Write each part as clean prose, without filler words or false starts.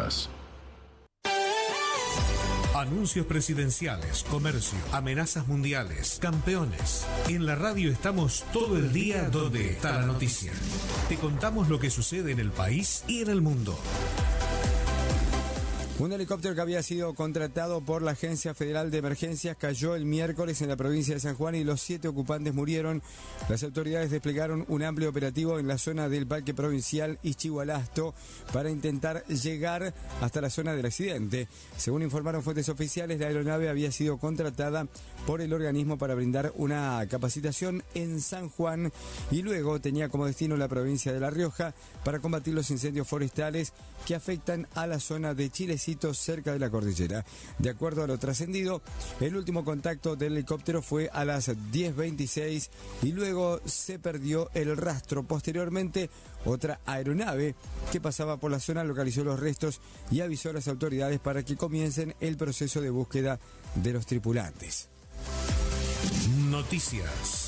Cataratas. Anuncios presidenciales, comercio, amenazas mundiales, campeones. En la radio estamos todo el día donde está la noticia. Te contamos lo que sucede en el país y en el mundo. Un helicóptero que había sido contratado por la Agencia Federal de Emergencias cayó el miércoles en la provincia de San Juan y los 7 ocupantes murieron. Las autoridades desplegaron un amplio operativo en la zona del Parque Provincial Ischigualasto para intentar llegar hasta la zona del accidente. Según informaron fuentes oficiales, la aeronave había sido contratada por el organismo para brindar una capacitación en San Juan y luego tenía como destino la provincia de La Rioja para combatir los incendios forestales que afectan a la zona de Chilecito, cerca de la cordillera. De acuerdo a lo trascendido, el último contacto del helicóptero fue a las 10:26 y luego se perdió el rastro. Posteriormente, otra aeronave que pasaba por la zona localizó los restos y avisó a las autoridades para que comiencen el proceso de búsqueda de los tripulantes. Noticias.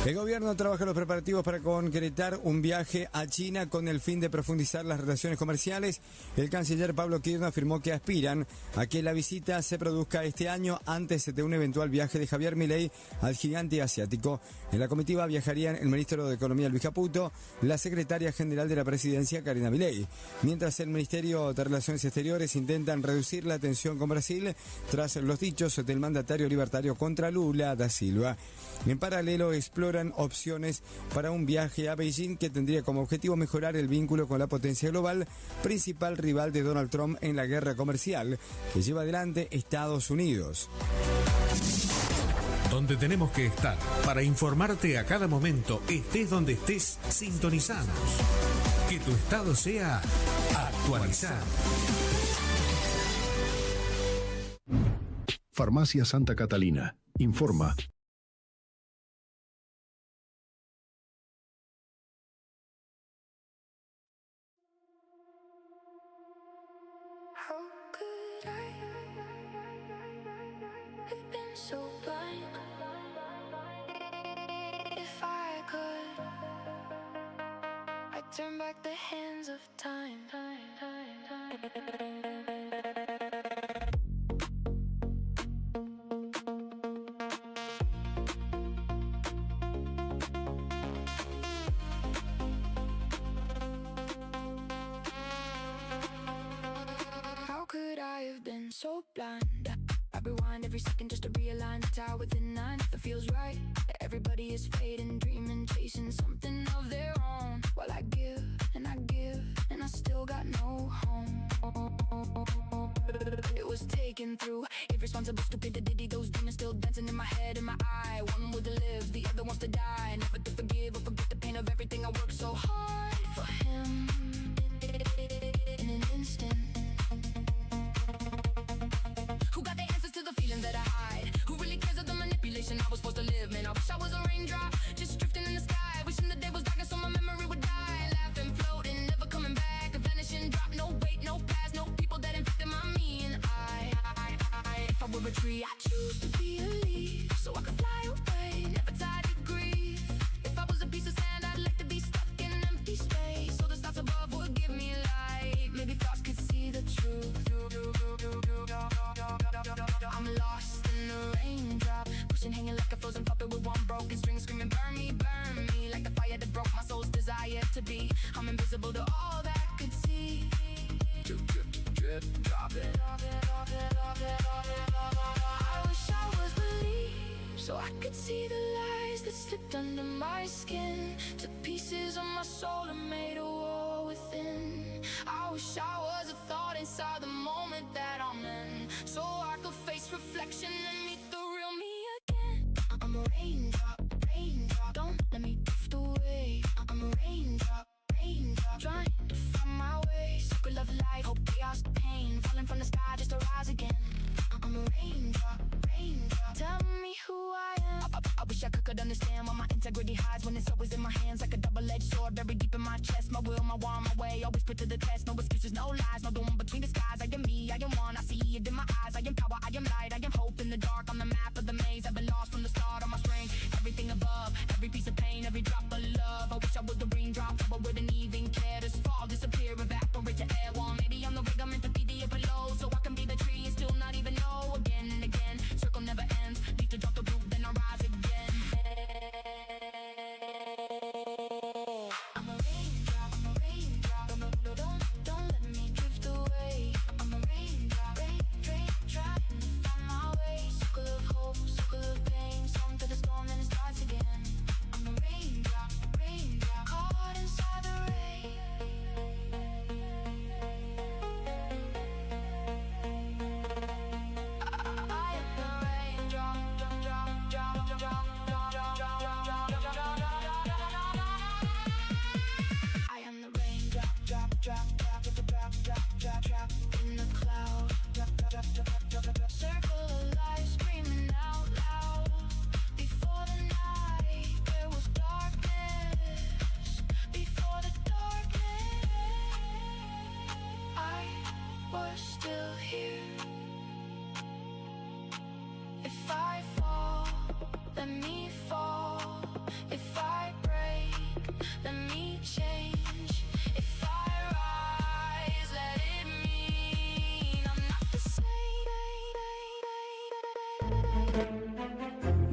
El gobierno trabaja en los preparativos para concretar un viaje a China con el fin de profundizar las relaciones comerciales. El canciller Pablo Quirno afirmó que aspiran a que la visita se produzca este año antes de un eventual viaje de Javier Milei al gigante asiático. En la comitiva viajarían el ministro de Economía Luis Caputo, la secretaria general de la presidencia Karina Milei, mientras el Ministerio de Relaciones Exteriores intentan reducir la tensión con Brasil tras los dichos del mandatario libertario contra Lula da Silva. En paralelo, exploran opciones para un viaje a Beijing que tendría como objetivo mejorar el vínculo con la potencia global, principal rival de Donald Trump en la guerra comercial que lleva adelante Estados Unidos. Donde tenemos que estar para informarte a cada momento, estés donde estés, sintonizanos. Que tu estado sea actualizado. Farmacia Santa Catalina. Informa. Turn back the hands of time. How could I have been so blind? I rewind every second just to realign the tower within nine. If it feels right, everybody is fading, dreaming, chasing something of their own. While I give, and I still got no home. It was taken through irresponsible stupidity. Those demons still dancing in my head, in my eye. One would live, the other wants to die. Never to forgive or forget the pain of everything I worked so hard for him. In an instant. Who got the answers to the feelings that I hide? Who really cares of the manipulation I was supposed to live? Man, I wish I was a raindrop, just drifting in the sky. Wishing the day was dark and so my memory would die. Laughing, floating, never coming back. A vanishing drop, no weight, no past, no people that infected my me. And if I were a tree, I'd choose to be a leaf, so I could fly away, never tied to grief. If I was a piece of sand, I'd like to be stuck in empty space, so the stars above would give me light. Maybe thoughts could see the truth. I'm lost in the raindrop, pushing, hanging like a frozen puppet with one broken string, screaming, burn me, like the fire that broke my soul's desire to be. I'm invisible to all that could see. Drip, drip, drip, drop it. I wish I was believed, so I could see the lies that slipped under my skin. To pieces of my soul and made a war within. I wish I was a thought inside the moment that I'm in, so I could face reflection and meet the real me again. I'm a raindrop, raindrop, don't let me drift away. I'm a raindrop, raindrop, trying to find my way. Circle of life, hope, chaos, pain, falling from the sky just to rise again. I'm a raindrop, raindrop, tell me who I am. I wish I could understand why my integrity hides when it's always in my hands like a double-edged sword, buried deep in my chest. My will, my war, my way, always put to the test. No excuses, no lies, no doom between the skies. I am me, I am one, I see it in my eyes. I am power, I am light, I am hope in the dark. On the map of the maze, I've been lost from the start of my strength. Everything above, every piece of pain, every drop of love. I wish I was the raindrop, I wouldn't even care to fall, disappear, evaporate to air. Well, maybe I'm the rig, I'm meant to be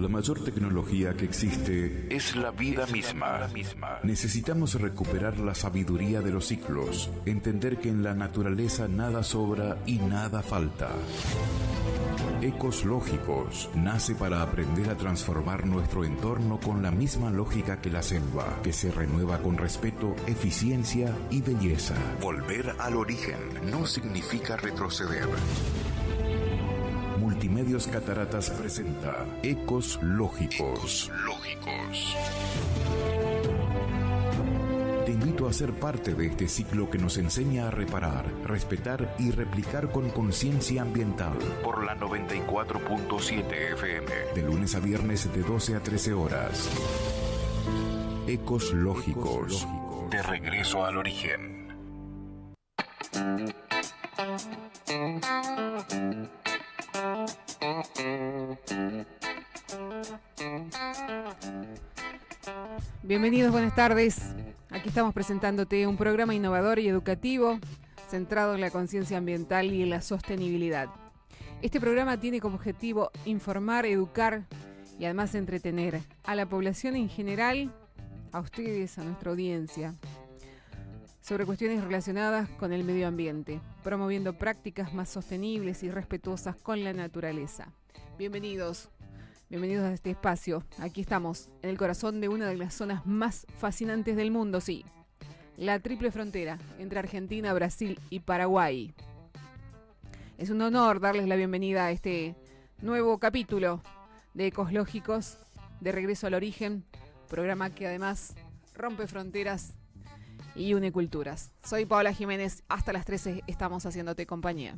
La mayor tecnología que existe es la vida misma. Necesitamos recuperar la sabiduría de los ciclos, entender que en la naturaleza nada sobra y nada falta. Lógicos nace para aprender a transformar nuestro entorno con la misma lógica que la selva, que se renueva con respeto, eficiencia y belleza. Volver al origen no significa retroceder. Multimedios Cataratas presenta Lógicos. Te invito a ser parte de este ciclo que nos enseña a reparar, respetar y replicar con conciencia ambiental por la 94.7 FM, de lunes a viernes de 12 a 13 horas. Lógicos, de regreso al origen. Bienvenidos, buenas tardes. Aquí estamos presentándote un programa innovador y educativo centrado en la conciencia ambiental y en la sostenibilidad. Este programa tiene como objetivo informar, educar y además entretener a la población en general, a ustedes, a nuestra audiencia, sobre cuestiones relacionadas con el medio ambiente, promoviendo prácticas más sostenibles y respetuosas con la naturaleza. Bienvenidos a este espacio. Aquí estamos, en el corazón de una de las zonas más fascinantes del mundo, sí, la triple frontera entre Argentina, Brasil y Paraguay. Es un honor darles la bienvenida a este nuevo capítulo de Lógicos, de Regreso al Origen, programa que además rompe fronteras y une culturas. Soy Paola Jiménez, hasta las 13 estamos haciéndote compañía.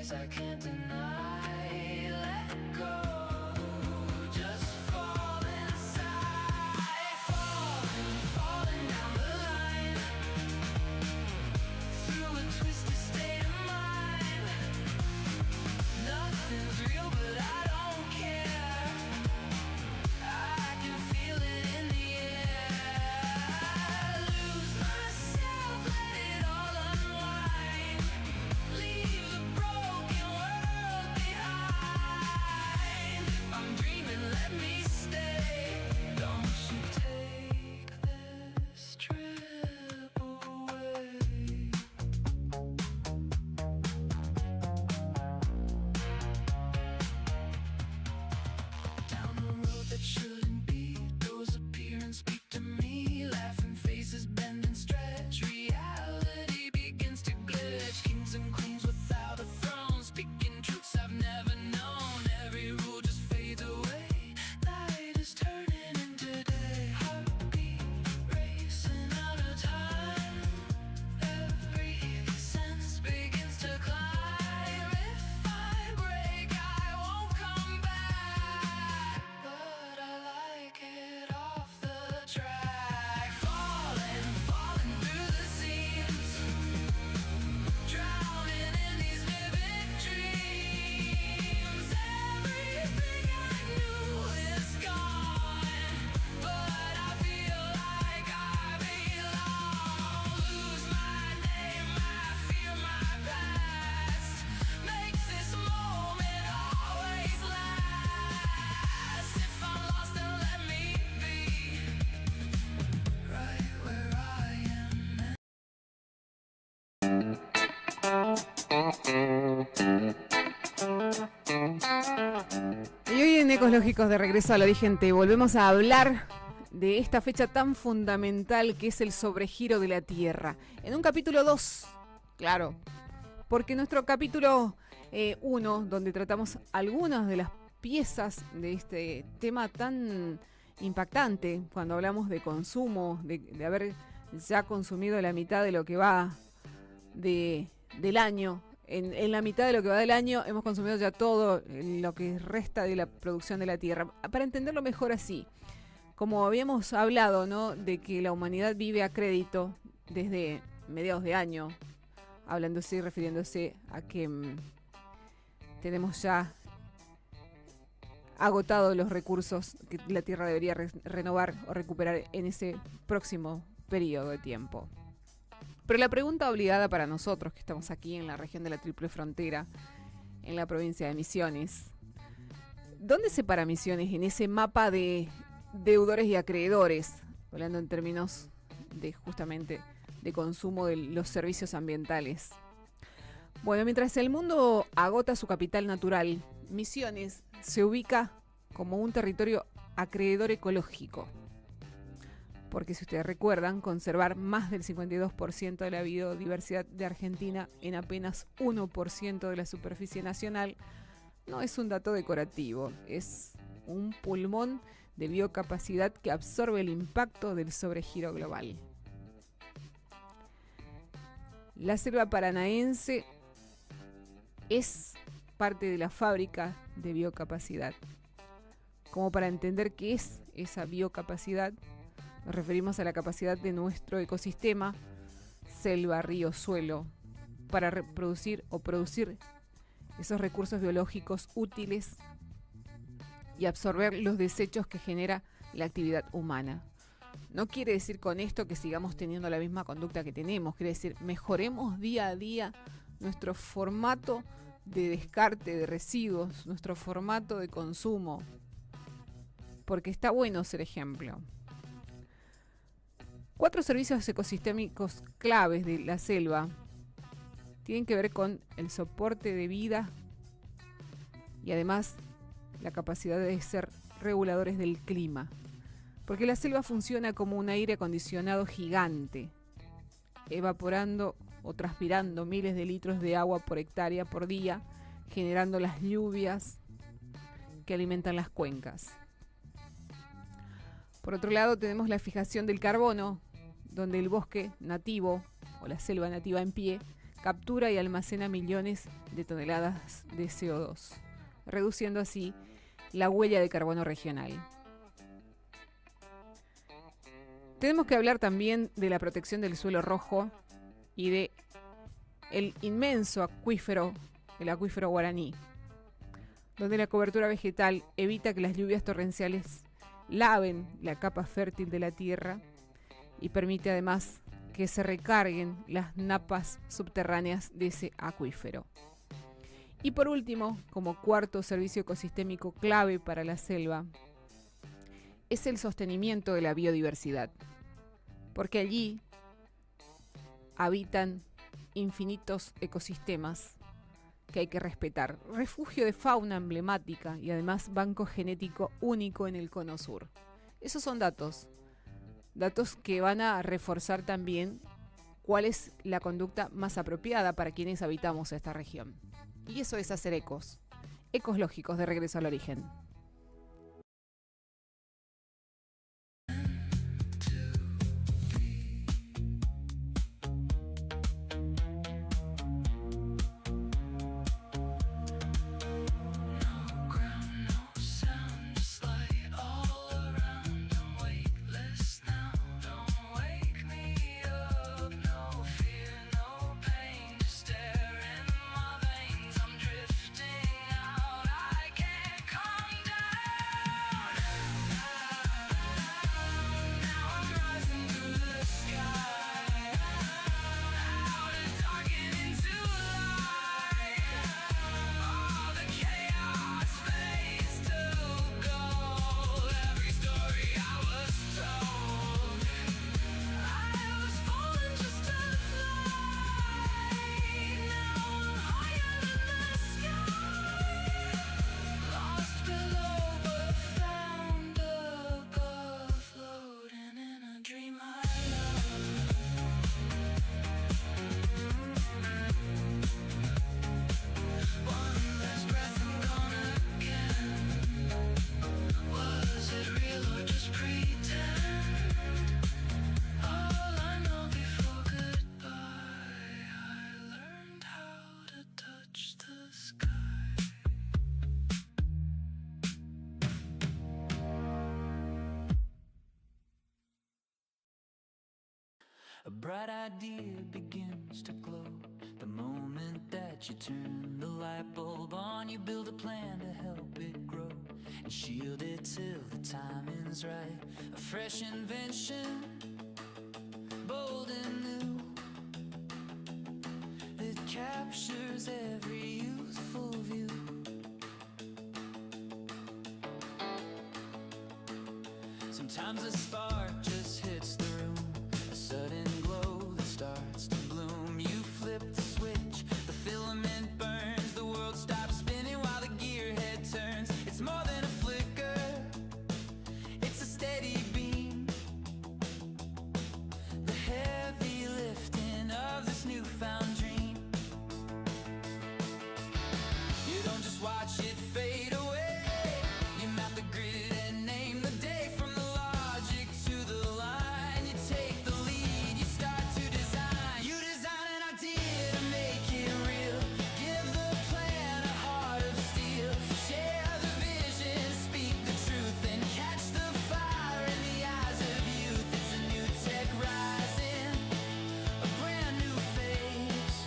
I can't deny, let go, just fall inside, falling down the line, through a twisted state of mind, nothing's real but I don't care, I can feel it in the air, I lose myself, let it all unwind, leave the broken world Amigos lógicos de Regreso al Origen, te volvemos a hablar de esta fecha tan fundamental que es el sobregiro de la Tierra. En un capítulo 2, claro, porque nuestro capítulo 1, donde tratamos algunas de las piezas de este tema tan impactante, cuando hablamos de consumo, de haber ya consumido la mitad de lo que va del año. En la mitad de lo que va del año hemos consumido ya todo lo que resta de la producción de la Tierra. Para entenderlo mejor así, como habíamos hablado, ¿no?, de que la humanidad vive a crédito desde mediados de año, hablándose y refiriéndose a que tenemos ya agotado los recursos que la Tierra debería renovar o recuperar en ese próximo periodo de tiempo. Pero la pregunta obligada para nosotros, que estamos aquí en la región de la Triple Frontera, en la provincia de Misiones, ¿dónde se para Misiones en ese mapa de deudores y acreedores? Hablando en términos de justamente de consumo de los servicios ambientales. Bueno, mientras el mundo agota su capital natural, Misiones se ubica como un territorio acreedor ecológico. Porque si ustedes recuerdan, conservar más del 52% de la biodiversidad de Argentina en apenas 1% de la superficie nacional no es un dato decorativo, es un pulmón de biocapacidad que absorbe el impacto del sobregiro global. La selva paranaense es parte de la fábrica de biocapacidad. Como para entender qué es esa biocapacidad, nos referimos a la capacidad de nuestro ecosistema, selva, río, suelo, para reproducir o producir esos recursos biológicos útiles y absorber los desechos que genera la actividad humana. No quiere decir con esto que sigamos teniendo la misma conducta que tenemos, quiere decir mejoremos día a día nuestro formato de descarte de residuos, nuestro formato de consumo, porque está bueno ser ejemplo. 4 servicios ecosistémicos claves de la selva tienen que ver con el soporte de vida y además la capacidad de ser reguladores del clima. Porque la selva funciona como un aire acondicionado gigante, evaporando o transpirando miles de litros de agua por hectárea por día, generando las lluvias que alimentan las cuencas. Por otro lado, tenemos la fijación del carbono, donde el bosque nativo o la selva nativa en pie captura y almacena millones de toneladas de CO2, reduciendo así la huella de carbono regional. Tenemos que hablar también de la protección del suelo rojo y de el inmenso acuífero, el acuífero guaraní, donde la cobertura vegetal evita que las lluvias torrenciales laven la capa fértil de la tierra y permite además que se recarguen las napas subterráneas de ese acuífero. Y por último, como cuarto servicio ecosistémico clave para la selva, es el sostenimiento de la biodiversidad, porque allí habitan infinitos ecosistemas que hay que respetar. Refugio de fauna emblemática y además banco genético único en el cono sur. Esos son datos que van a reforzar también cuál es la conducta más apropiada para quienes habitamos esta región. Y eso es hacer ecos lógicos de Regreso al Origen. Calm down. A bright idea begins to glow. The moment that you turn the light bulb on, you build a plan to help it grow and shield it till the timing's right. A fresh invention, bold and new, it captures every youthful view. Sometimes a spark just hits the room, a sudden glow that starts to bloom. You flip the switch, the filament burns, the world stops spinning while the gearhead turns. It's more than a flicker, it's a steady beam, the heavy lifting of this newfound dream. You don't just watch it fade away, you map the grid and name the day. From the logic to the line, you take the lead, you start to design. You design an idea to make it real, give the plan a heart of steel. Share the vision, speak the truth, and catch the fire in the eyes of youth. It's a new tech rising, a brand new phase,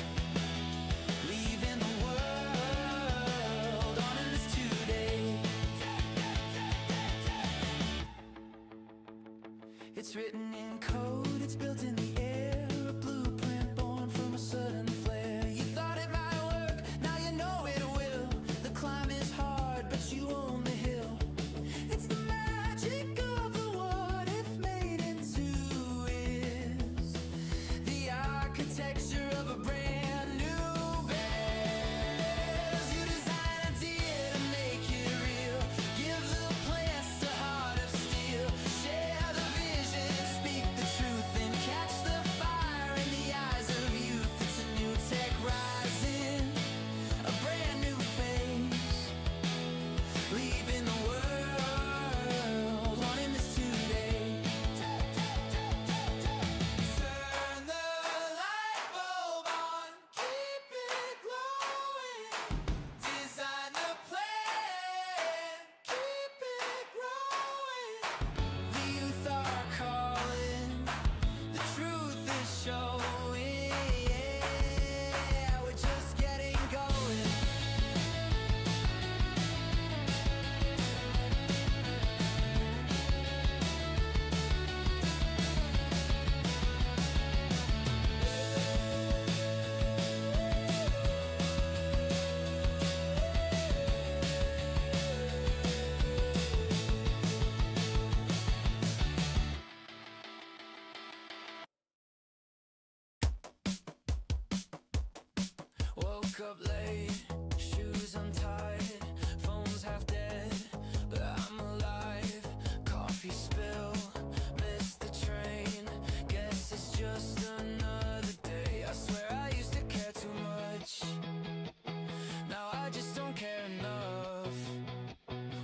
leaving the world on in this today. It's written in code, it's built in the air, a blueprint born from a sudden flare. You thought it might work, now you know it will. The climb is hard, but you own the hill. It's the magic of the what if made into is, the architecture of a brand new base. You design an idea to make it real, give the plans a heart of steel. Share the vision, speak the truth, and catch the fire in the eyes of youth. It's a new tech rising, a brand new phase, leaving the world on in this today. Turn the light bulb on, keep it glowing. Design the plan, keep it growing. The youth are calling, the truth is showing. Yeah, we're just getting going. Woke up late, shoes untied, phone's half dead, but I'm alive. Coffee spill, missed the train, guess it's just another day. I swear I used to care too much, now I just don't care enough.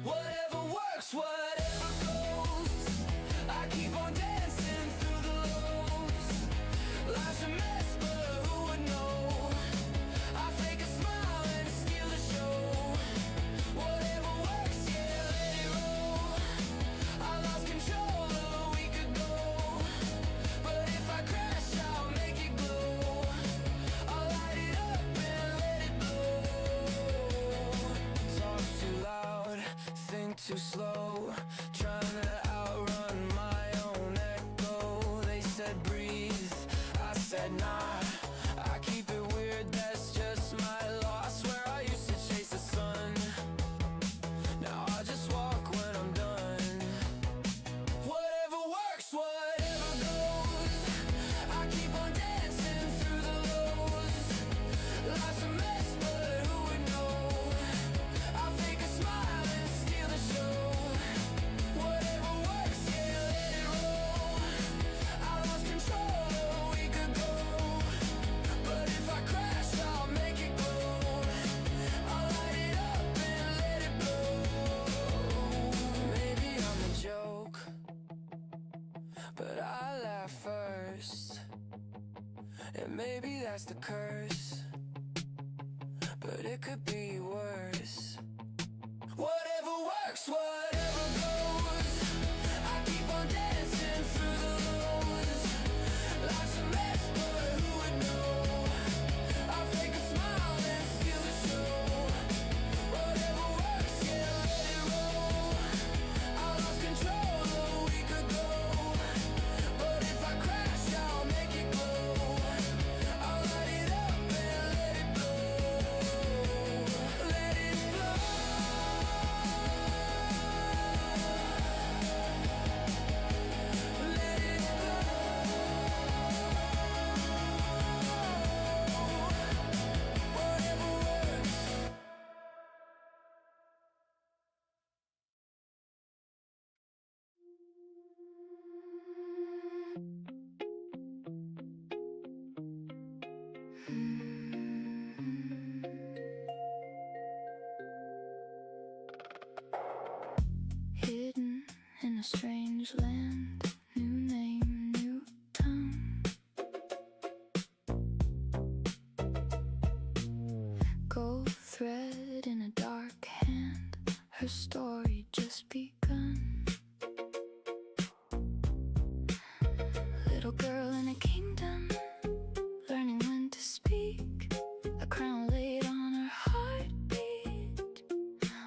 Whatever works, whatever goes, I keep on dancing through the lows. Life's a mess, but who would know? I fake a smile and steal the show. Whatever works, yeah, let it roll. I lost control a week ago, but if I crash, I'll make it glow. I'll light it up and let it blow. Talk too loud, think too slow, trying to outrun my own echo. They said breathe, I said nah. I keep it weird, that's just my law. I swear I used to chase the sun, now I just walk when I'm done. Whatever works, whatever goes, I keep on dancing through the lows. Life's a mess, but who would know? I'll fake a smile and steal the show. Whatever works, yeah, let it roll. I lost control a week ago, but if I crash, I'll make it glow. I'll light it up and let it blow. Maybe I'm a joke, but I laugh first, and maybe that's the curse, but it could be worse. Whatever works, whatever goes, I keep on dancing through the lows. Life's a in a strange land, new name, new tongue. Gold thread in a dark hand, her story just begun. Little girl in a kingdom, learning when to speak. A crown laid on her heartbeat,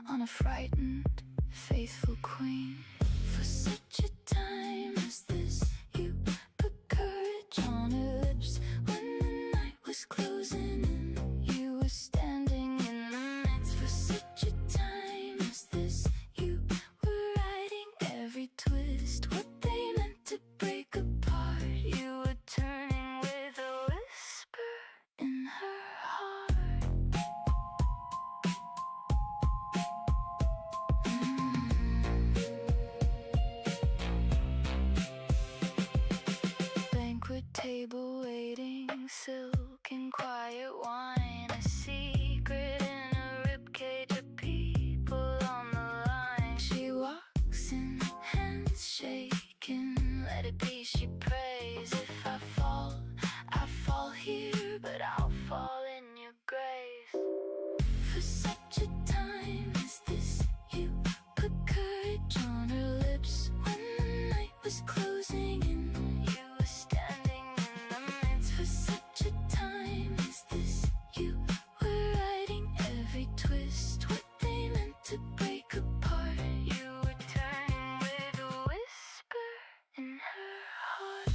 on a frightened, faithful queen. For such a time as this, you put courage on her lips. When the night was closing in, you were standing in the midst. For such a time as this, you were riding every twist. What they meant to break apart, you were turning with a whisper in her heart. Banquet table waiting, silk and quiet wine, a secret in a ribcage of people on the line. She walks in, hands shaking, let it be, she prays. If I fall here, but I'll fall in your grace. For such a time as this, you put courage on her lips. When the night was closing in, you were standing in the midst. For such a time as this, you were riding every twist. What they meant to break apart, you were turning with a whisper in her heart.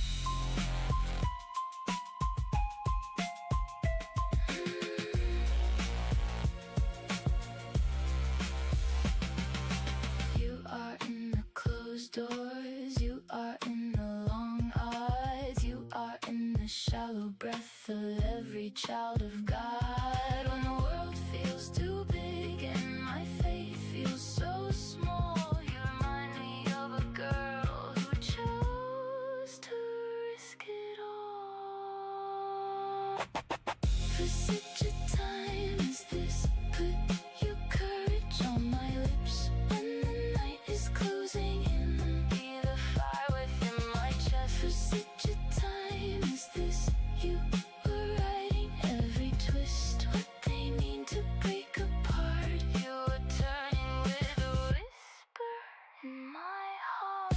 You are in the closed doors, you are in the long odds, you are in the shallow breath of every child of God. When the world feels too big and my faith feels so small, you remind me of a girl who chose to risk it all. For such a time as this, put your courage on my lips. When the night is closing in, be the fire within my chest. For such a time as this, you were riding every twist. What they mean to break apart, you were turning with a whisper in my heart.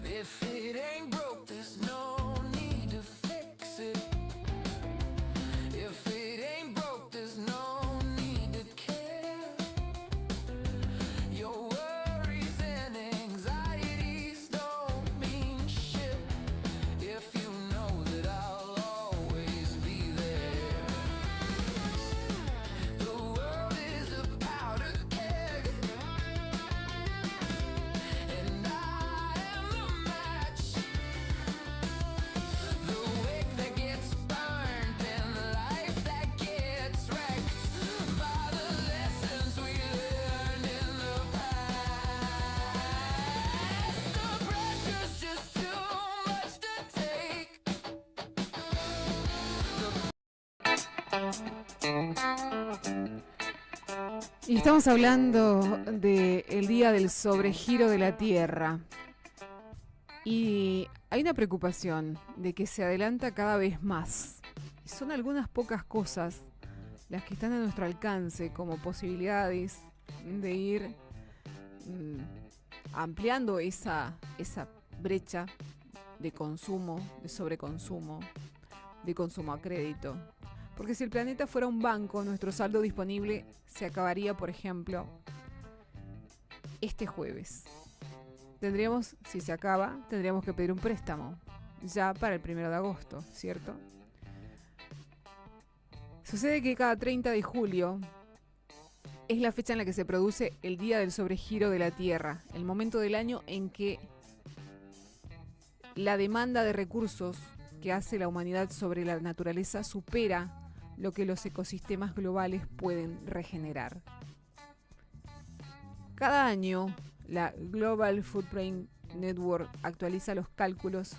If it ain't broke, there's no need to fix it. If it ain't broke, there's no need to care. Your worries and anxieties don't mean shit if you know that I'll always be there. The world is a powder keg, and I am the match. The wick that gets burned and the life that gets wrecked by the lessons we learned in the past. The pressure's just too much to take. Y estamos hablando del día del sobregiro de la Tierra. Y hay una preocupación de que se adelanta cada vez más. Y son algunas pocas cosas las que están a nuestro alcance como posibilidades de ir ampliando esa brecha de consumo, de sobreconsumo, de consumo a crédito. Porque si el planeta fuera un banco, nuestro saldo disponible se acabaría, por ejemplo, este jueves. Si se acaba, tendríamos que pedir un préstamo ya para el 1 de agosto, ¿cierto? Sucede que cada 30 de julio es la fecha en la que se produce el día del sobregiro de la Tierra, el momento del año en que la demanda de recursos que hace la humanidad sobre la naturaleza supera lo que los ecosistemas globales pueden regenerar. Cada año, la Global Footprint Network actualiza los cálculos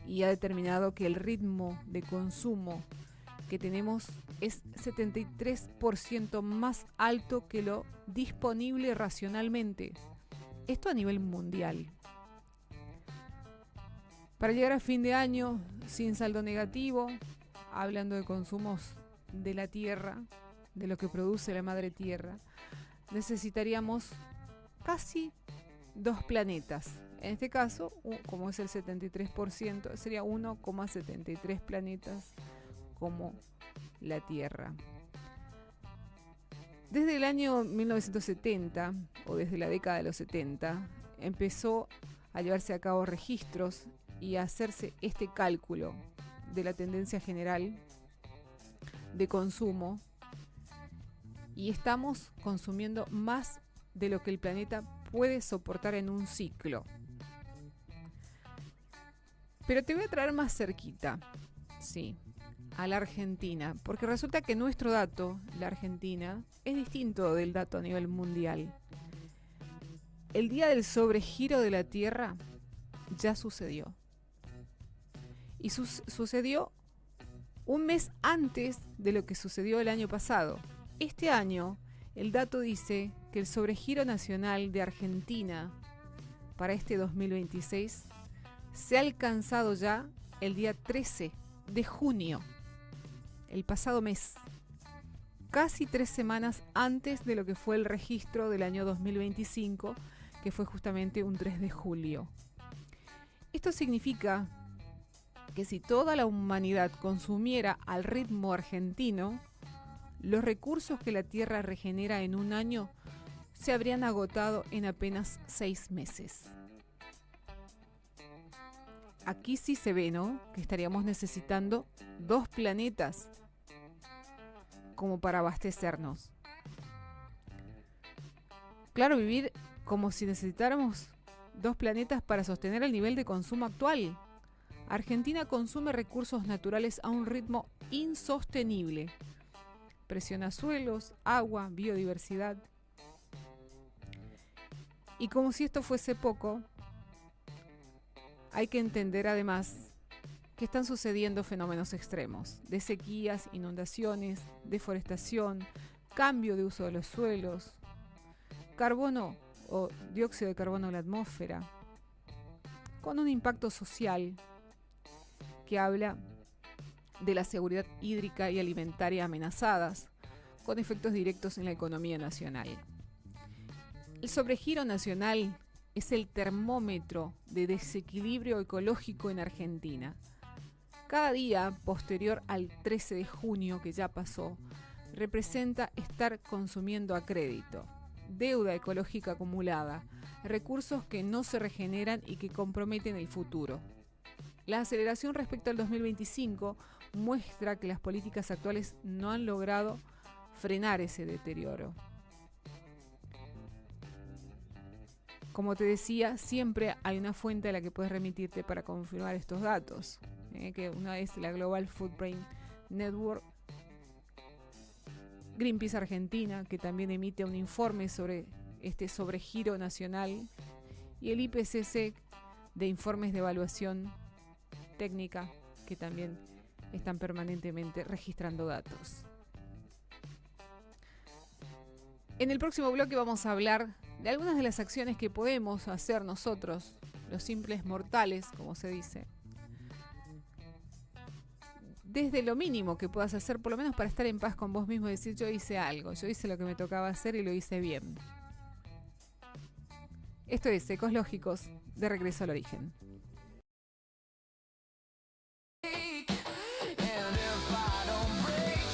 y ha determinado que el ritmo de consumo que tenemos es 73% más alto que lo disponible racionalmente. Esto a nivel mundial. Para llegar a fin de año sin saldo negativo, hablando de consumos de la Tierra, de lo que produce la madre Tierra, necesitaríamos casi 2 planetas. En este caso, como es el 73%, sería 1,73 planetas como la Tierra. Desde el año 1970, o desde la década de los 70, empezó a llevarse a cabo registros y a hacerse este cálculo de la tendencia general de consumo, y estamos consumiendo más de lo que el planeta puede soportar en un ciclo. Pero te voy a traer más cerquita, sí, a la Argentina, porque resulta que nuestro dato, la Argentina, es distinto del dato a nivel mundial. El día del sobregiro de la Tierra ya sucedió. Y sucedió un mes antes de lo que sucedió el año pasado. Este año, el dato dice que el sobregiro nacional de Argentina para este 2026 se ha alcanzado ya el día 13 de junio, el pasado mes, casi 3 semanas antes de lo que fue el registro del año 2025, que fue justamente un 3 de julio. Esto significa que si toda la humanidad consumiera al ritmo argentino, los recursos que la Tierra regenera en un año se habrían agotado en apenas 6 meses. Aquí sí se ve, ¿no?, que estaríamos necesitando 2 planetas como para abastecernos. Claro, vivir como si necesitáramos 2 planetas para sostener el nivel de consumo actual. Argentina consume recursos naturales a un ritmo insostenible. Presiona suelos, agua, biodiversidad. Y como si esto fuese poco, hay que entender además que están sucediendo fenómenos extremos de sequías, inundaciones, deforestación, cambio de uso de los suelos, carbono o dióxido de carbono en la atmósfera, con un impacto social que habla de la seguridad hídrica y alimentaria amenazadas, con efectos directos en la economía nacional. El sobregiro nacional es el termómetro de desequilibrio ecológico en Argentina. Cada día posterior al 13 de junio que ya pasó, representa estar consumiendo a crédito, deuda ecológica acumulada, recursos que no se regeneran y que comprometen el futuro. La aceleración respecto al 2025 muestra que las políticas actuales no han logrado frenar ese deterioro. Como te decía, siempre hay una fuente a la que puedes remitirte para confirmar estos datos, que una es la Global Footprint Network, Greenpeace Argentina, que también emite un informe sobre este sobregiro nacional, y el IPCC de informes de evaluación técnica, que también están permanentemente registrando datos. En el próximo bloque vamos a hablar de algunas de las acciones que podemos hacer nosotros, los simples mortales, como se dice, desde lo mínimo que puedas hacer, por lo menos para estar en paz con vos mismo y decir: yo hice algo, yo hice lo que me tocaba hacer y lo hice bien. Esto es Lógicos, de Regreso al Origen. And if I don't break,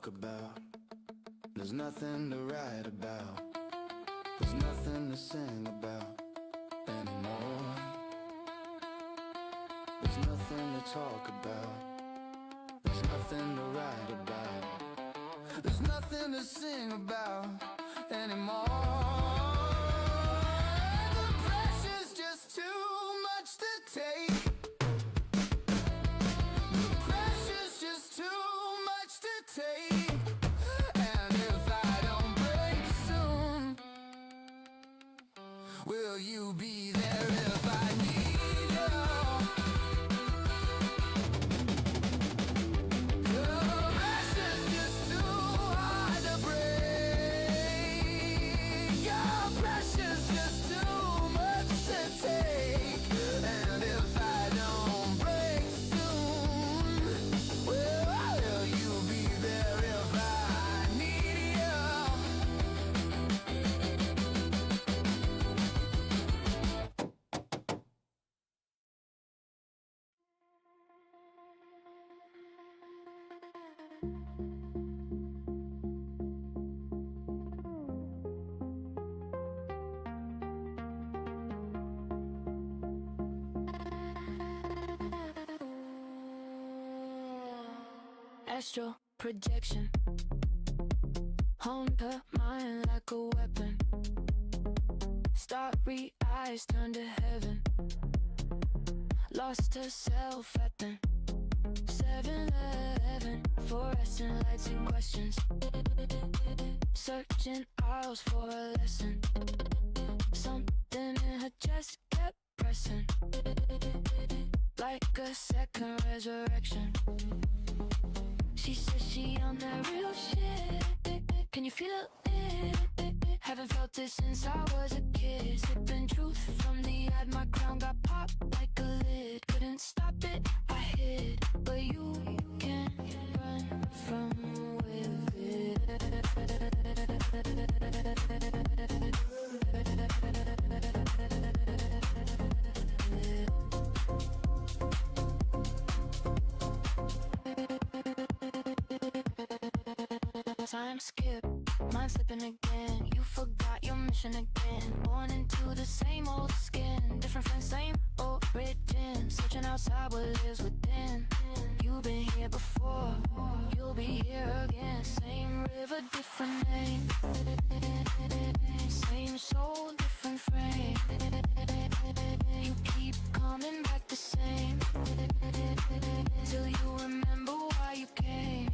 talk about. There's nothing to write about. There's nothing to sing about anymore. There's nothing to talk about. There's nothing to write about. There's nothing to sing about anymore. The pressure's just too much to take. The pressure's just too much to take. And if I don't break soon, will you be there if I need you? The pressure's just too hard to break. Your pressure's just too much to take. And if I don't break soon, will you be there if I need you? Astral projection, honed her mind like a weapon. Starry eyes turned to heaven. Lost herself at the 7-Eleven. Fluorescent lights and questions. Searching aisles for a lesson. Something in her chest kept pressing, like a second resurrection. She says she on that real shit. Can you feel it? Haven't felt it since I was a kid. Sipping truth from the ad, my crown got popped like a lid. Couldn't stop it, I hid, but you can't run from with it. Time skip, mind slipping again. You forgot your mission again. Born into the same old skin. Different friends, same origin. Searching outside what lives within. You've been here before, you'll be here again. Same river, different name. Same soul, different frame. You keep coming back the same, till you remember why you came.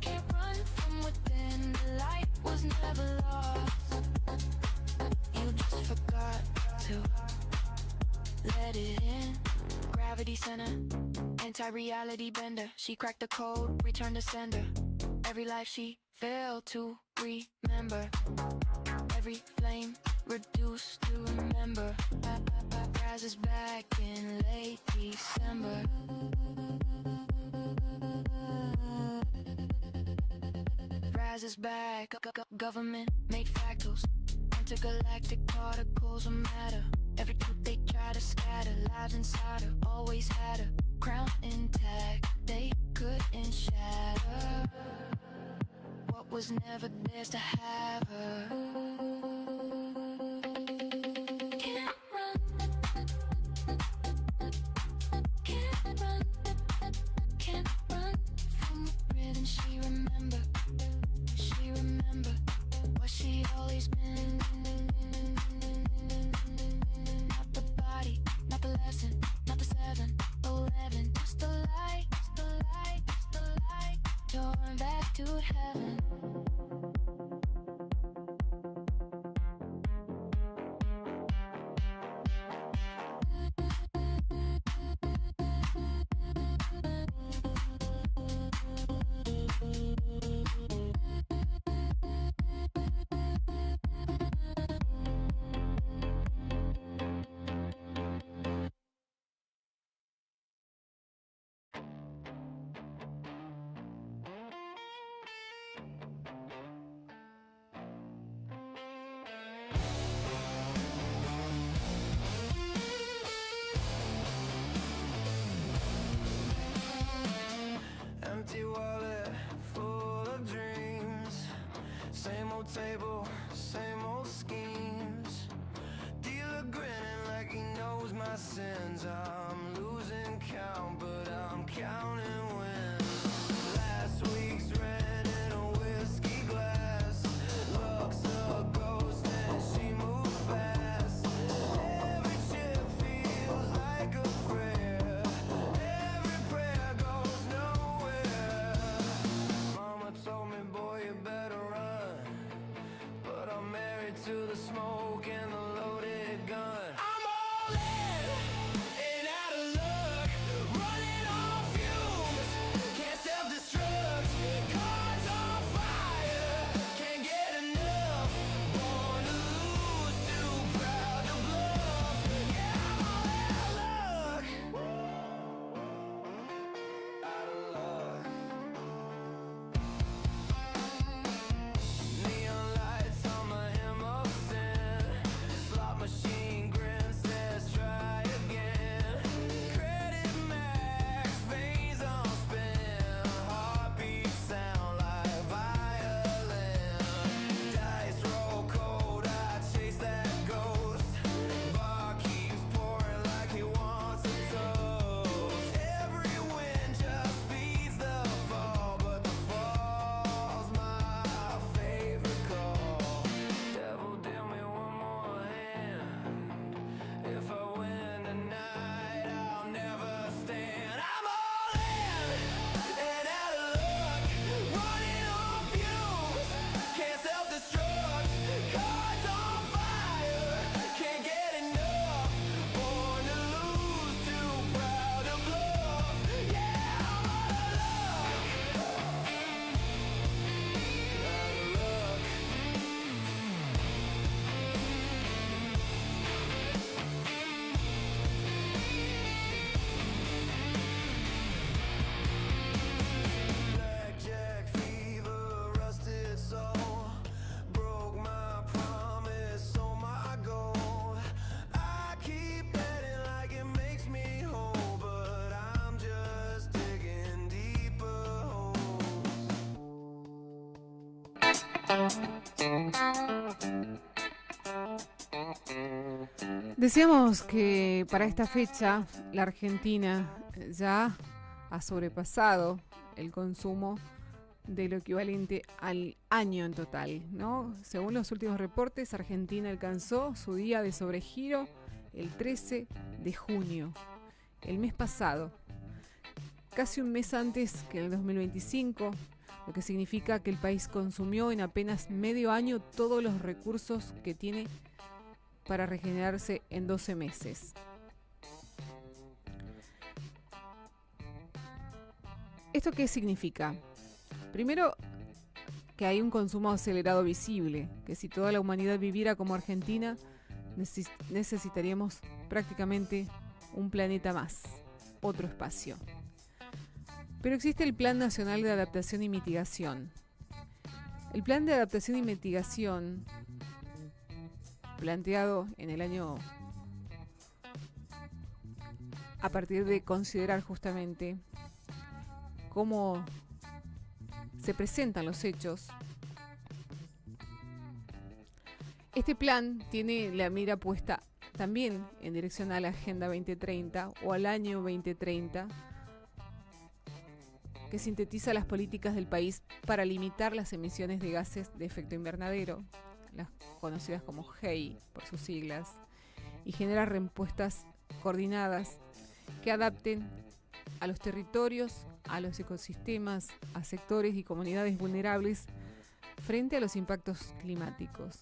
Can't run from within. The light was never lost. You just forgot to let it in. Gravity center, anti-reality bender. She cracked the code, returned to sender. Every life she failed to remember. Every flame reduced to remember. Rises back in late December. Rises back, government made fractals. Intergalactic particles of matter. Every truth they try to scatter. Lives inside her, always had her crown intact. They couldn't shatter what was never theirs to have her. Can't run, can't run, can't run from it. And she remembered what she always been. Not the body, not the lesson, not the 7-11. Just the light, just the light, just the light. Torn back to heaven. table, same old schemes. Dealer grinning like he knows my sins. I'm losing count, but I'm counting wins. Last week's rent in a whiskey glass. Looks a ghost and she moves fast. Every chip feels like a prayer. Every prayer goes nowhere. Mama told me, boy, you better run. But I'm married to the smoke and the loaded gun. I'm all in and out of luck, running on fumes. Can't self-destruct, cards on fire. Can't get enough, born to lose, too proud to bluff. Yeah, I'm all out of luck. Out of luck. Neon lights on my hem of sin. Slot machine grin says try again. Credit max, veins on spin. Heartbeat sound like violin. Dice roll cold, I chase that ghost. Bar keeps pouring like he wants a toast. Every wind just feeds the fall, but the fall's my favorite call. Devil, deal me one more hand. If I win tonight, I'll never stand. I'm all in and out of luck, running on fumes. Can't self-destruct, cards on fire. Can't get enough, born to lose, too proud to bluff. Yeah, I'm out of luck. Blackjack fever, rusted soul. Broke my promise, sold my gold. I keep betting like it makes me whole, but I'm just digging deeper holes. Decíamos que para esta fecha la Argentina ya ha sobrepasado el consumo de lo equivalente al año en total, ¿no? Según los últimos reportes, Argentina alcanzó su día de sobregiro el 13 de junio, el mes pasado, casi un mes antes que en el 2025, lo que significa que el país consumió en apenas medio año todos los recursos que tiene para regenerarse en 12 meses. ¿Esto qué significa? Primero, que hay un consumo acelerado visible, que si toda la humanidad viviera como Argentina, necesitaríamos prácticamente un planeta más, otro espacio. Pero existe el Plan Nacional de Adaptación y Mitigación. El Plan de Adaptación y Mitigación, planteado en el año a partir de considerar justamente cómo se presentan los hechos. Este plan tiene la mira puesta también en dirección a la Agenda 2030 o al año 2030, que sintetiza las políticas del país para limitar las emisiones de gases de efecto invernadero, las conocidas como GEI por sus siglas, y genera respuestas coordinadas que adapten a los territorios, a los ecosistemas, a sectores y comunidades vulnerables frente a los impactos climáticos.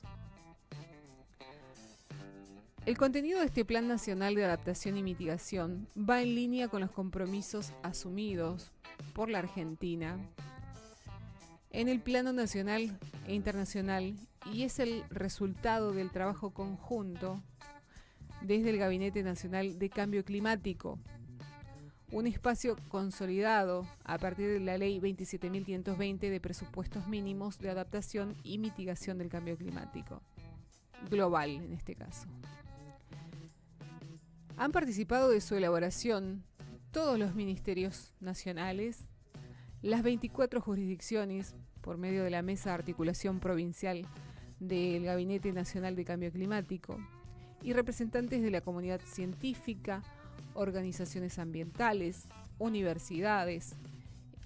El contenido de este Plan Nacional de Adaptación y Mitigación va en línea con los compromisos asumidos por la Argentina en el plano nacional e internacional y es el resultado del trabajo conjunto desde el Gabinete Nacional de Cambio Climático, un espacio consolidado a partir de la Ley 27.520 de Presupuestos Mínimos de Adaptación y Mitigación del Cambio Climático, global en este caso. Han participado de su elaboración todos los ministerios nacionales, las 24 jurisdicciones por medio de la Mesa de Articulación Provincial del Gabinete Nacional de Cambio Climático, y representantes de la comunidad científica, organizaciones ambientales, universidades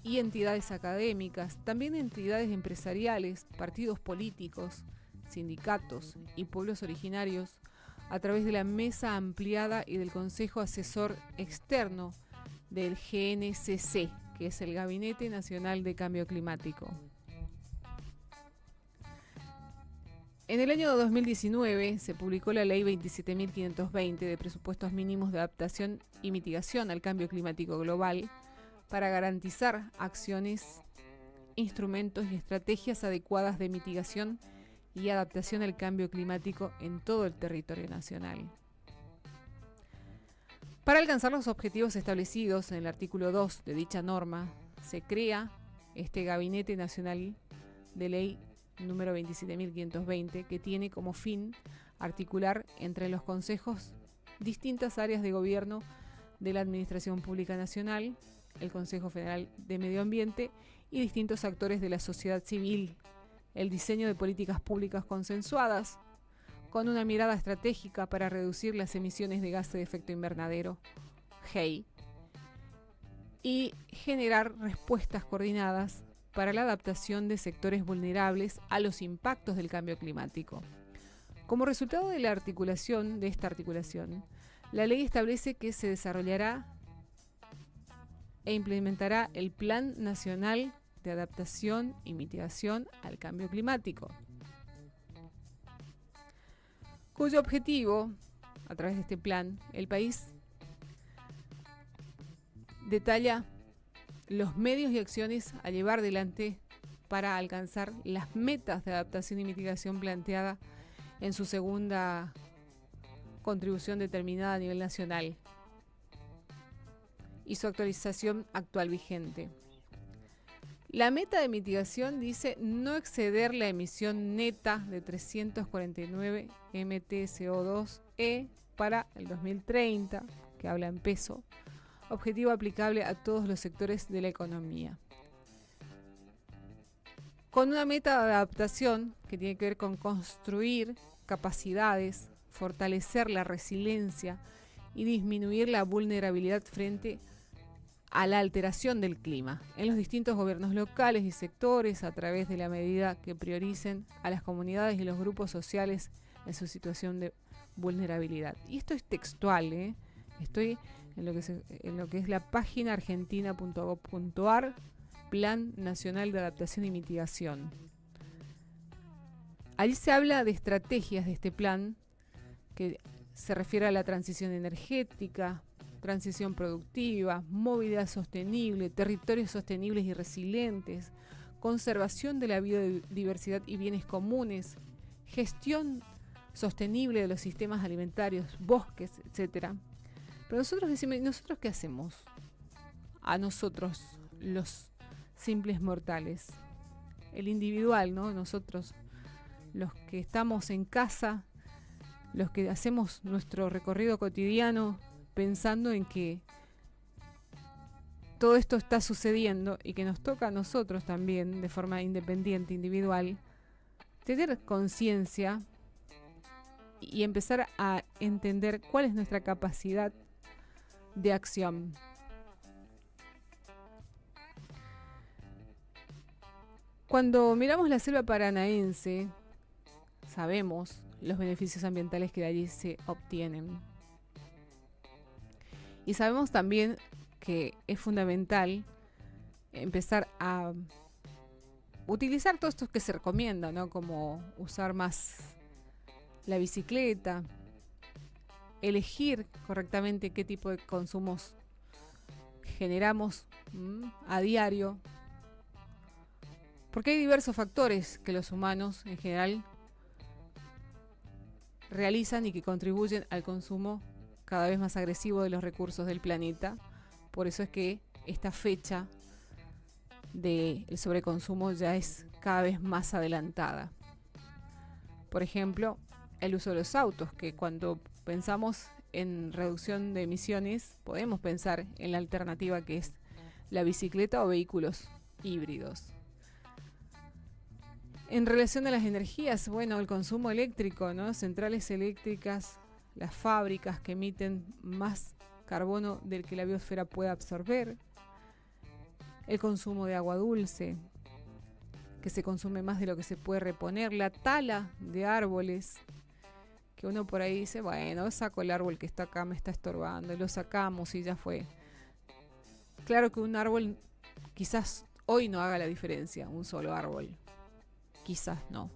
y entidades académicas, también entidades empresariales, partidos políticos, sindicatos y pueblos originarios, a través de la mesa ampliada y del Consejo Asesor Externo del GNCC, que es el Gabinete Nacional de Cambio Climático. En el año 2019 se publicó la Ley 27.520 de Presupuestos Mínimos de Adaptación y Mitigación al Cambio Climático Global para garantizar acciones, instrumentos y estrategias adecuadas de mitigación y adaptación al cambio climático en todo el territorio nacional. Para alcanzar los objetivos establecidos en el artículo 2 de dicha norma, se crea este Gabinete Nacional de Ley número 27.520, que tiene como fin articular entre los consejos distintas áreas de gobierno de la Administración Pública Nacional, el Consejo Federal de Medio Ambiente y distintos actores de la sociedad civil, el diseño de políticas públicas consensuadas, con una mirada estratégica para reducir las emisiones de gases de efecto invernadero, GEI, y generar respuestas coordinadas para la adaptación de sectores vulnerables a los impactos del cambio climático. Como resultado de esta articulación, la ley establece que se desarrollará e implementará el Plan Nacional de Adaptación y Mitigación al Cambio Climático, cuyo objetivo, a través de este plan, el país detalla los medios y acciones a llevar adelante para alcanzar las metas de adaptación y mitigación planteadas en su segunda contribución determinada a nivel nacional y su actualización actual vigente. La meta de mitigación dice no exceder la emisión neta de 349 mtCO2 para el 2030, que habla en peso, objetivo aplicable a todos los sectores de la economía. Con una meta de adaptación que tiene que ver con construir capacidades, fortalecer la resiliencia y disminuir la vulnerabilidad frente a la alteración del clima en los distintos gobiernos locales y sectores a través de la medida que prioricen a las comunidades y los grupos sociales en su situación de vulnerabilidad. Y esto es textual, Estoy en lo que es la página argentina.gov.ar, Plan Nacional de Adaptación y Mitigación. Allí se habla de estrategias de este plan que se refiere a la transición energética, transición productiva, movilidad sostenible, territorios sostenibles y resilientes, conservación de la biodiversidad y bienes comunes, gestión sostenible de los sistemas alimentarios, bosques, etc. Pero nosotros decimos, ¿nosotros qué hacemos? A nosotros, los simples mortales, el individual, ¿no? Nosotros, los que estamos en casa, los que hacemos nuestro recorrido cotidiano pensando en que todo esto está sucediendo y que nos toca a nosotros también, de forma independiente, individual, tener conciencia y empezar a entender cuál es nuestra capacidad de acción. Cuando miramos la selva paranaense, sabemos los beneficios ambientales que de allí se obtienen. Y sabemos también que es fundamental empezar a utilizar todo esto que se recomienda, ¿no? Como usar más la bicicleta, elegir correctamente qué tipo de consumos generamos a diario, porque hay diversos factores que los humanos en general realizan y que contribuyen al consumo cada vez más agresivo de los recursos del planeta. Por eso es que esta fecha del sobreconsumo ya es cada vez más adelantada. Por ejemplo, el uso de los autos, que cuando pensamos en reducción de emisiones, podemos pensar en la alternativa que es la bicicleta o vehículos híbridos. En relación a las energías, bueno, el consumo eléctrico, ¿no? Centrales eléctricas, las fábricas que emiten más carbono del que la biosfera puede absorber, el consumo de agua dulce, que se consume más de lo que se puede reponer, la tala de árboles, que uno por ahí dice, bueno, saco el árbol que está acá, me está estorbando, y lo sacamos y ya fue. Claro que un árbol quizás hoy no haga la diferencia, un solo árbol, quizás no.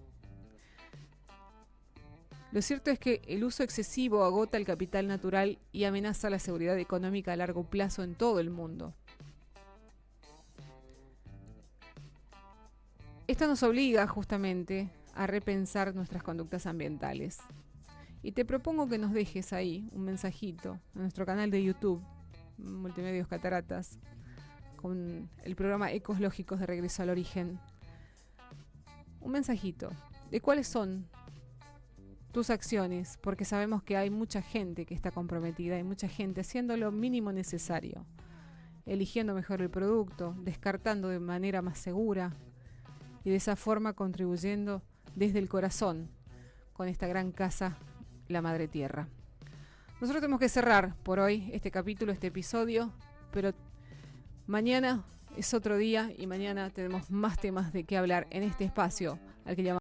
Lo cierto es que el uso excesivo agota el capital natural y amenaza la seguridad económica a largo plazo en todo el mundo. Esto nos obliga justamente a repensar nuestras conductas ambientales. Y te propongo que nos dejes ahí un mensajito en nuestro canal de YouTube, Multimedios Cataratas, con el programa Lógicos de Regreso al Origen. Un mensajito de cuáles son tus acciones, porque sabemos que hay mucha gente que está comprometida, hay mucha gente haciendo lo mínimo necesario, eligiendo mejor el producto, descartando de manera más segura y de esa forma contribuyendo desde el corazón con esta gran casa, la Madre Tierra. Nosotros tenemos que cerrar por hoy este capítulo, este episodio, pero mañana es otro día y mañana tenemos más temas de qué hablar en este espacio al que llamamos